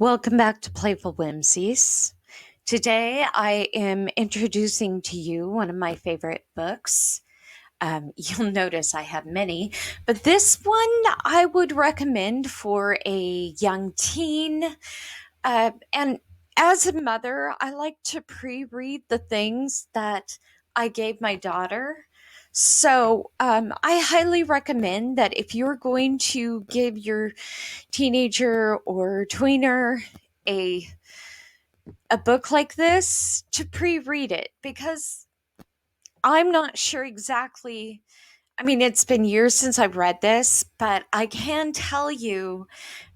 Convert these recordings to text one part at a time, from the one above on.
Welcome back to Playful Whimsies. Today I am introducing to you one of my favorite books. You'll notice I have many, but this one I would recommend for a young teen. And as a mother, I like to pre read the things that I gave my daughter. So I highly recommend that if you're going to give your teenager or tweener a a book like this to pre-read it because I'm not sure exactly. I mean, it's been years since I've read this, but I can tell you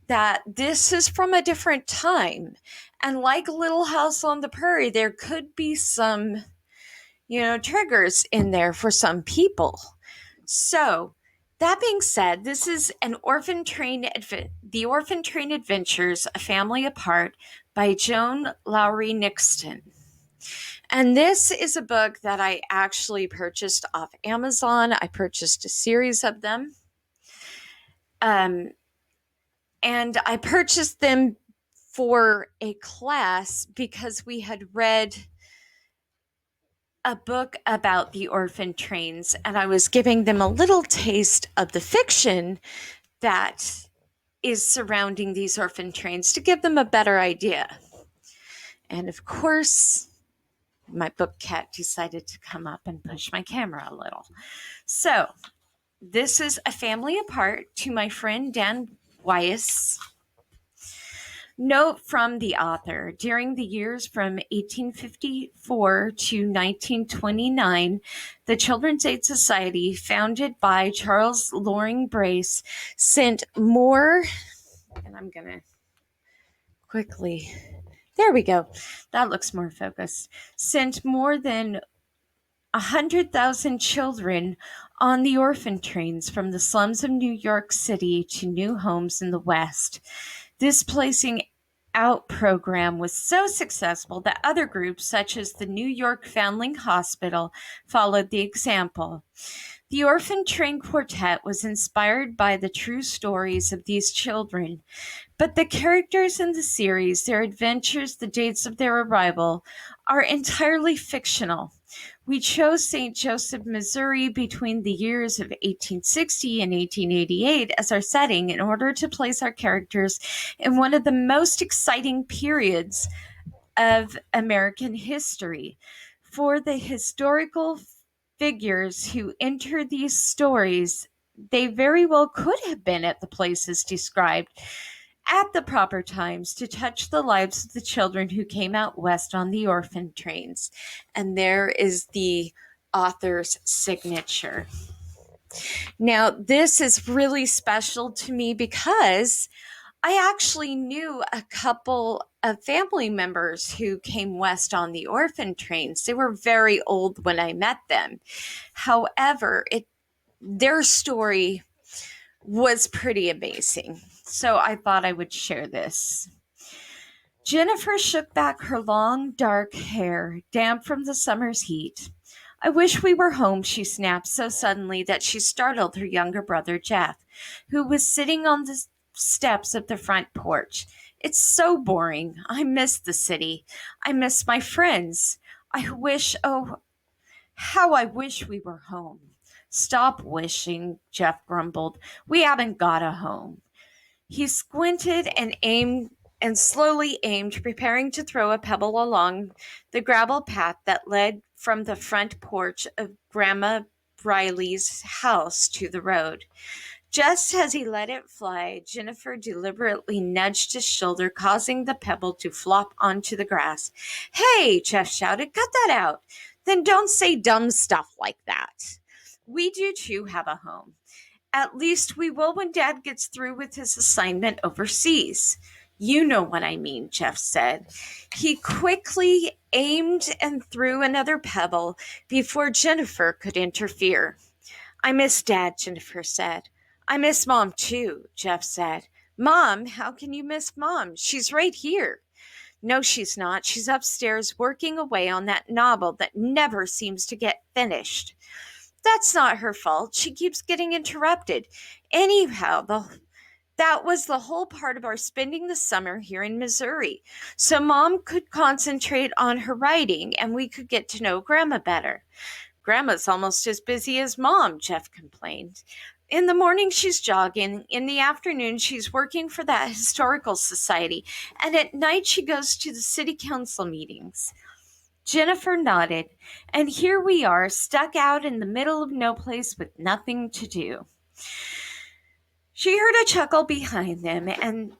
that this is from a different time. And like Little House on the Prairie, there could be some, triggers in there for some people. So, that being said, this is The Orphan Train Adventures, A Family Apart by Joan Lowery Nixon. And this is a book that I actually purchased off Amazon. I purchased a series of them. And I purchased them for a class because we had read a book about the orphan trains, and I was giving them a little taste of the fiction that is surrounding these orphan trains to give them a better idea. And of course, my book cat decided to come up and push my camera a little. So, this is A Family Apart to my friend Dan Weiss. Note from the author: during the years from 1854 to 1929, the Children's Aid Society, founded by Charles Loring Brace, sent more, and I'm going to quickly, there we go, that looks more focused, sent more than 100,000 children on the orphan trains from the slums of New York City to new homes in the West. This placing out program was so successful that other groups, such as the New York Foundling Hospital, followed the example. The Orphan Train Quartet was inspired by the true stories of these children, but the characters in the series, their adventures, the dates of their arrival, are entirely fictional. We chose St. Joseph, Missouri between the years of 1860 and 1888 as our setting in order to place our characters in one of the most exciting periods of American history. For the historical figures who enter these stories, they very well could have been at the places described at the proper times to touch the lives of the children who came out west on the orphan trains. And there is the author's signature. Now, this is really special to me because I actually knew a couple of family members who came west on the orphan trains. They were very old when I met them. However, their story was pretty amazing. So I thought I would share this. Jennifer shook back her long, dark hair, damp from the summer's heat. I wish we were home, she snapped so suddenly that she startled her younger brother, Jeff, who was sitting on the steps of the front porch. It's so boring. I miss the city. I miss my friends. Oh, how I wish we were home. Stop wishing, Jeff grumbled. We haven't got a home. He squinted and slowly aimed, preparing to throw a pebble along the gravel path that led from the front porch of Grandma Briley's house to the road. Just as he let it fly, Jennifer deliberately nudged his shoulder, causing the pebble to flop onto the grass. Hey, Jeff shouted, cut that out. Then don't say dumb stuff like that. We do too have a home. At least we will when Dad gets through with his assignment overseas. You know what I mean, Jeff said. He quickly aimed and threw another pebble before Jennifer could interfere. I miss Dad, Jennifer said. I miss Mom too, Jeff said. Mom? How can you miss Mom? She's right here. No, she's not. She's upstairs working away on that novel that never seems to get finished. That's not her fault. She keeps getting interrupted. Anyhow, That was the whole part of our spending the summer here in Missouri. So Mom could concentrate on her writing and we could get to know Grandma better. Grandma's almost as busy as Mom, Jeff complained. In the morning, she's jogging. In the afternoon, she's working for that historical society. And at night, she goes to the city council meetings. Jennifer nodded. And here we are, stuck out in the middle of no place with nothing to do. She heard a chuckle behind them, and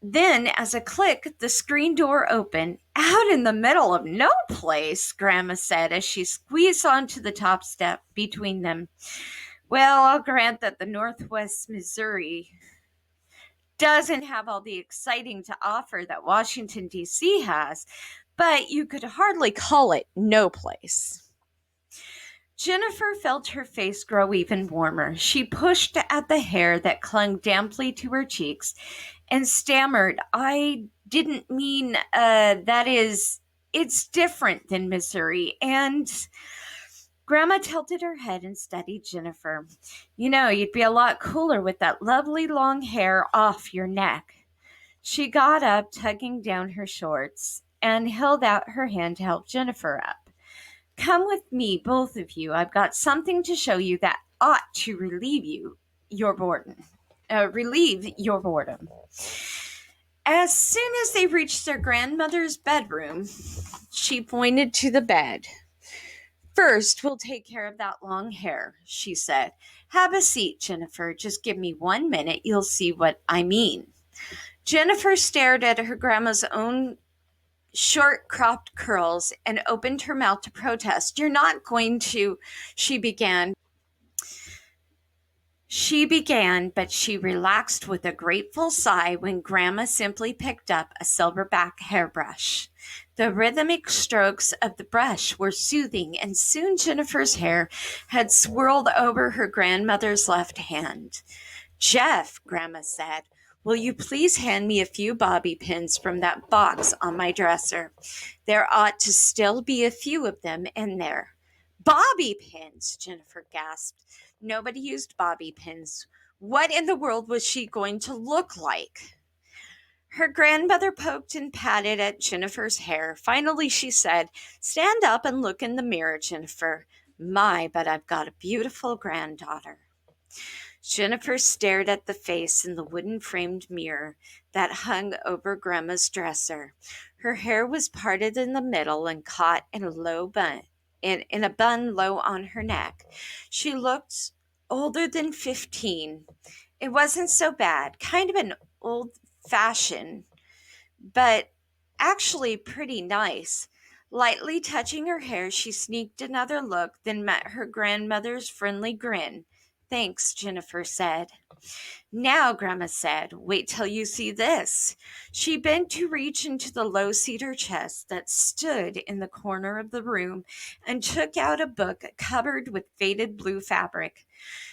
then, as a click, the screen door opened. Out in the middle of no place, Grandma said as she squeezed onto the top step between them. Well, I'll grant that the Northwest Missouri doesn't have all the exciting to offer that Washington, D.C. has, but you could hardly call it no place. Jennifer felt her face grow even warmer. She pushed at the hair that clung damply to her cheeks and stammered, I didn't mean, that is, it's different than Missouri. And Grandma tilted her head and studied Jennifer. You know, you'd be a lot cooler with that lovely long hair off your neck. She got up, tugging down her shorts, and held out her hand to help Jennifer up. Come with me, both of you. I've got something to show you that ought to your boredom. Relieve your boredom. As soon as they reached their grandmother's bedroom, she pointed to the bed. First, we'll take care of that long hair, she said. Have a seat, Jennifer. Just give me 1 minute. You'll see what I mean. Jennifer stared at her grandma's own short cropped curls and opened her mouth to protest. You're not going to, she began, but she relaxed with a grateful sigh when Grandma simply picked up a silverback hairbrush. The rhythmic strokes of the brush were soothing, and soon Jennifer's hair had swirled over her grandmother's left hand. Jeff, Grandma said, will you please hand me a few bobby pins from that box on my dresser? There ought to still be a few of them in there. Bobby pins, Jennifer gasped. Nobody used bobby pins. What in the world was she going to look like? Her grandmother poked and patted at Jennifer's hair. Finally, she said, stand up and look in the mirror, Jennifer. My, but I've got a beautiful granddaughter. Jennifer stared at the face in the wooden-framed mirror that hung over Grandma's dresser. Her hair was parted in the middle and caught in a bun low on her neck. She looked older than 15. It wasn't so bad, kind of an old-fashioned, but actually pretty nice. Lightly touching her hair, she sneaked another look, then met her grandmother's friendly grin. Thanks, Jennifer said. Now, Grandma said, wait till you see this. She bent to reach into the low cedar chest that stood in the corner of the room and took out a book covered with faded blue fabric.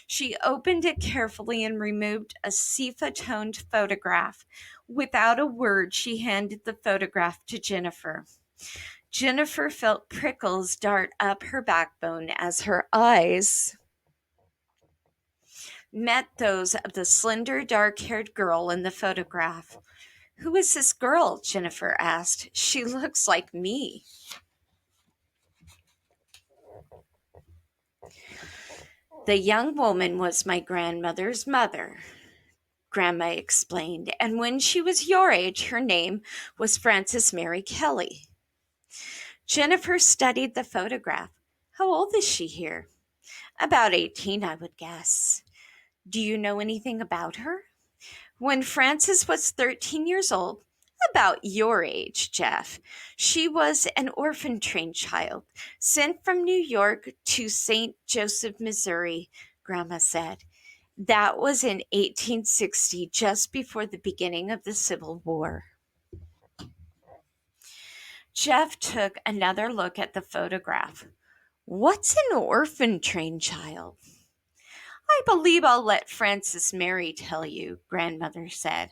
She opened it carefully and removed a sepia-toned photograph. Without a word, she handed the photograph to Jennifer. Jennifer felt prickles dart up her backbone as her eyes met those of the slender, dark-haired girl in the photograph. Who is this girl? Jennifer asked. She looks like me. The young woman was my grandmother's mother, Grandma explained, and when she was your age, her name was Frances Mary Kelly. Jennifer studied the photograph. How old is she here? About 18, I would guess. Do you know anything about her? When Frances was 13 years old, about your age, Jeff, she was an orphan train child sent from New York to St. Joseph, Missouri, Grandma said. That was in 1860, just before the beginning of the Civil War. Jeff took another look at the photograph. What's an orphan train child? I believe I'll let Frances Mary tell you, Grandmother said.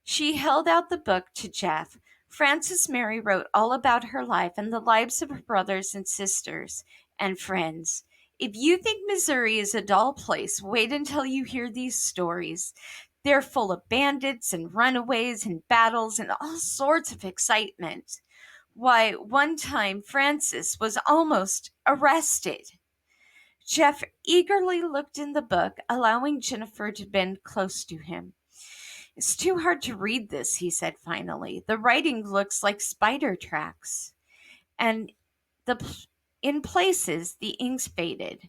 She held out the book to Jeff. Frances Mary wrote all about her life and the lives of her brothers and sisters and friends. If you think Missouri is a dull place, wait until you hear these stories. They're full of bandits and runaways and battles and all sorts of excitement. Why, one time Francis was almost arrested. Jeff eagerly looked in the book, allowing Jennifer to bend close to him. It's too hard to read this, he said finally. The writing looks like spider tracks. And in places, the inks faded.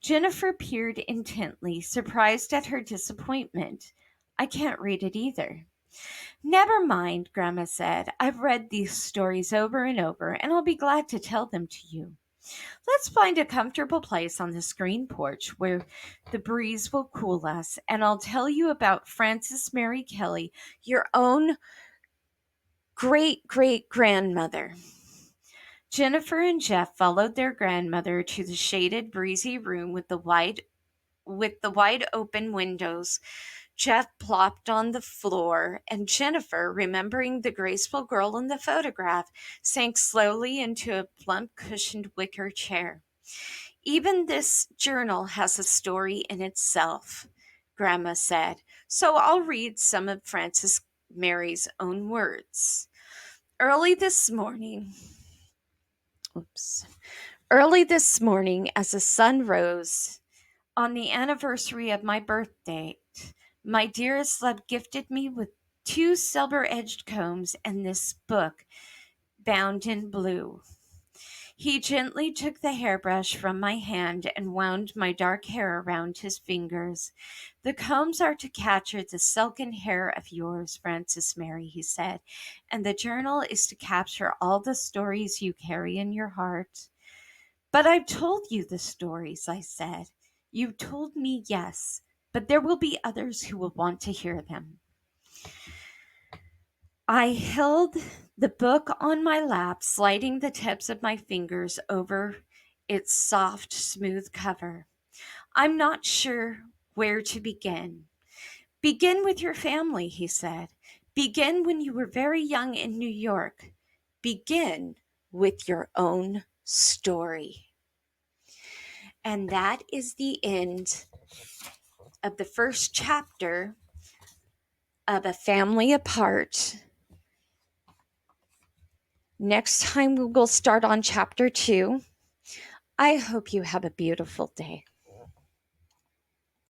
Jennifer peered intently, surprised at her disappointment. I can't read it either. Never mind, Grandma said. I've read these stories over and over, and I'll be glad to tell them to you. Let's find a comfortable place on the screen porch where the breeze will cool us, and I'll tell you about Frances Mary Kelly, your own great-great-grandmother. Jennifer and Jeff followed their grandmother to the shaded, breezy room with the wide open windows. Jeff plopped on the floor, and Jennifer, remembering the graceful girl in the photograph, sank slowly into a plump cushioned wicker chair. Even this journal has a story in itself, Grandma said, so I'll read some of Frances Mary's own words. Early this morning, as the sun rose, on the anniversary of my birthday, my dearest love gifted me with 2 silver-edged combs and this book bound in blue. He gently took the hairbrush from my hand and wound my dark hair around his fingers. The combs are to capture the silken hair of yours, Frances Mary, he said, and the journal is to capture all the stories you carry in your heart. But I've told you the stories, I said. You've told me, yes, but there will be others who will want to hear them. I held the book on my lap, sliding the tips of my fingers over its soft, smooth cover. I'm not sure where to begin. Begin with your family, he said. Begin when you were very young in New York. Begin with your own story. And that is the end of the first chapter of A Family Apart. Next time we will start on chapter 2. I hope you have a beautiful day.